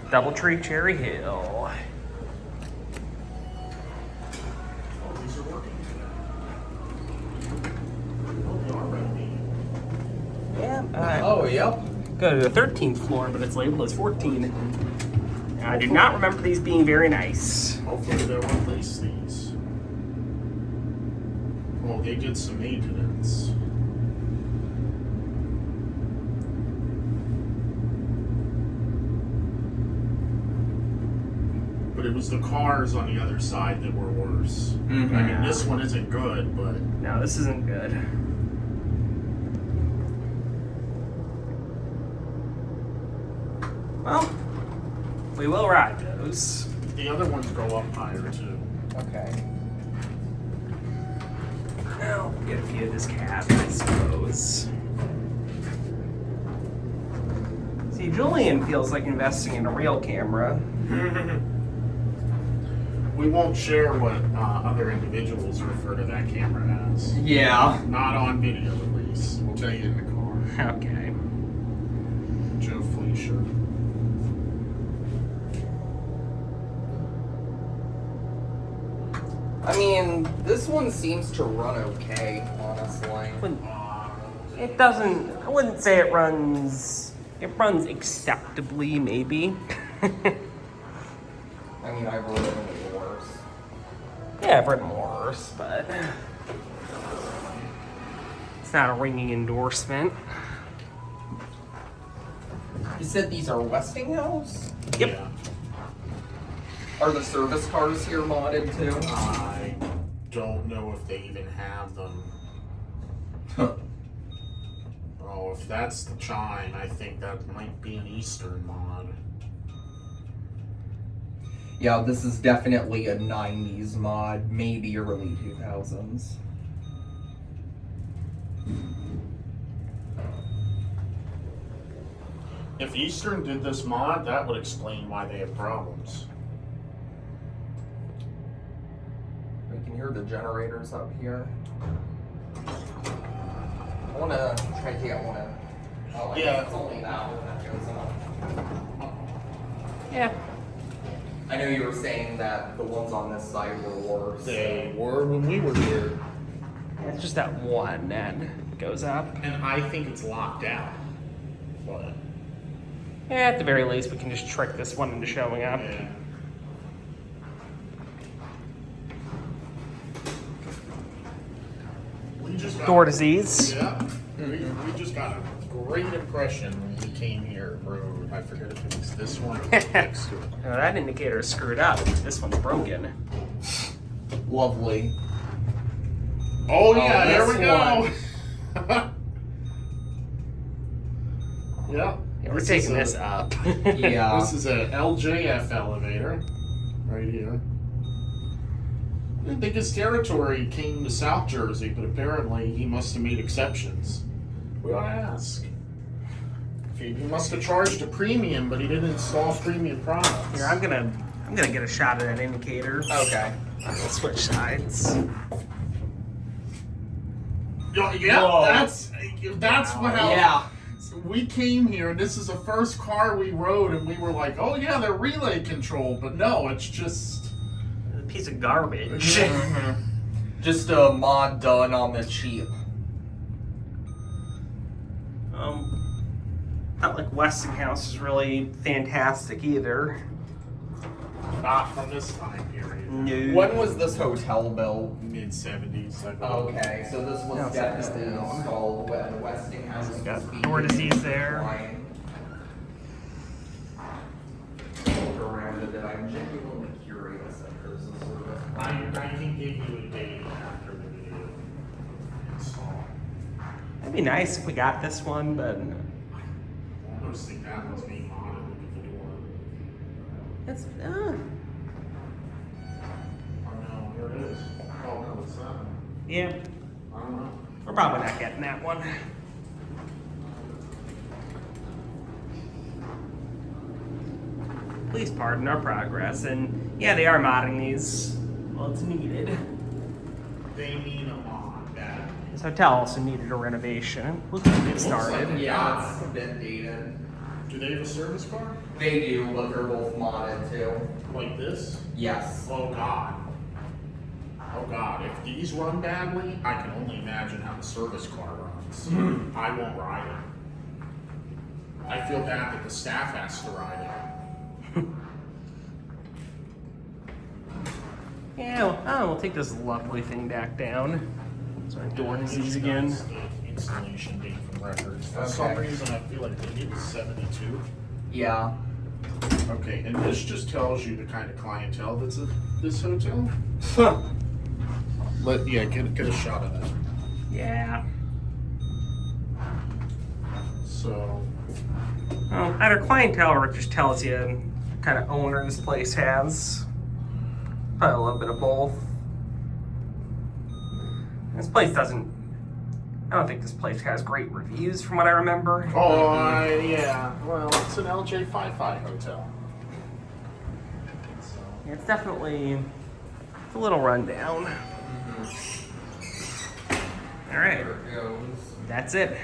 DoubleTree Cherry Hill. Oh, these are working today. Oh, they are renovating. Yeah. Oh, yep. Go to the 13th floor, but it's labeled as 14. I do not remember these being very nice. Hopefully they'll replace these. Well, they did some maintenance. But it was the cars on the other side that were worse. Mhm. I mean, this one isn't good, but No, this isn't good. Well, we will ride those. the other ones go up higher too. Okay. Now, get a few of this cab, I suppose. See, Julian feels like investing in a real camera. We won't share what other individuals refer to that camera as. Yeah. Not on video, at least. We'll tell you in the car. Okay. Joe Fleischer. I mean, this one seems to run okay, honestly. It doesn't, I wouldn't say it runs acceptably, maybe. I mean, I've ridden it worse. Yeah, I've ridden worse, but it's not a ringing endorsement. You said these are Westinghouse? Yep. Yeah. Are the service cars here modded too? I don't know if they even have them. Oh, if that's the chime, I think that might be an Eastern mod. Yeah, this is definitely a 90s mod, maybe early 2000s. If Eastern did this mod, that would explain why they have problems. We can hear the generators up here. I want to try to get one of... Oh, Yeah. it's only that one that goes on. Yeah. I know you were saying that the ones on this side were worse. They were when we were here. It's just that one that goes up. And I think it's locked out. But, Yeah, at the very least, we can just trick this one into showing up. yeah. We just got... Door disease. Yeah. We just got a great impression when we came here, bro. I forget if it was this one or next to it. No, that indicator is screwed up. This one's broken. Lovely. Oh yeah, there this we go. Yeah. Yeah, we're taking this up. Yeah. This is a LJF elevator, right here. I think his territory came to South Jersey, but apparently he must have made exceptions. We ought to ask. He must have charged a premium, but he didn't install premium products. Here, I'm gonna get a shot at that indicator. Okay. We'll switch sides. Yeah, Whoa. that's what how Yeah. we came here, and this is the first car we rode, and we were like, oh yeah, they're relay controlled, but no, it's just A piece of garbage. Mhm. Just a mod done on the cheap. Not like Westinghouse is really fantastic either. not from this time period. No. When was this hotel built? Mid-70s, I believe. Okay, so this was No, definitely it's down. installed when Westinghouse It's got was being door disease there. line. Look around it, and I'm genuinely curious if there's a service. I can give you a date after the video install. That'd be nice if we got this one, but I almost think that one's being modded with the door. it's Oh no, here it is. Oh no, it's that. yeah. I don't know. We're probably not getting that one. Please pardon our progress, and yeah, they are modding these. Well, it's needed. They mean a mod, that. This hotel also needed a renovation. Looks like it started. Yeah, it's a bit dated. Do they have a service car? They do, but they're both modded too. Like this? Yes. Oh God. Oh God. If these run badly, I can only imagine how the service car runs. I won't ride it. I feel bad that the staff has to ride it. Yeah, we'll take this lovely thing back down. Sorry, door disease again. Installation date from records. For Okay. some reason, I feel like the date is 72. Yeah. Okay, and this just tells you the kind of clientele that's at this hotel. Get a shot of that. Yeah. So, Well, either clientele or it just tells you what kind of owner this place has. Probably a little bit of both. This place doesn't. I don't think this place has great reviews from what I remember. yeah. Well, it's an LJ Fi-Fi hotel. So, It's definitely it's a little rundown. All right, There it goes. that's it.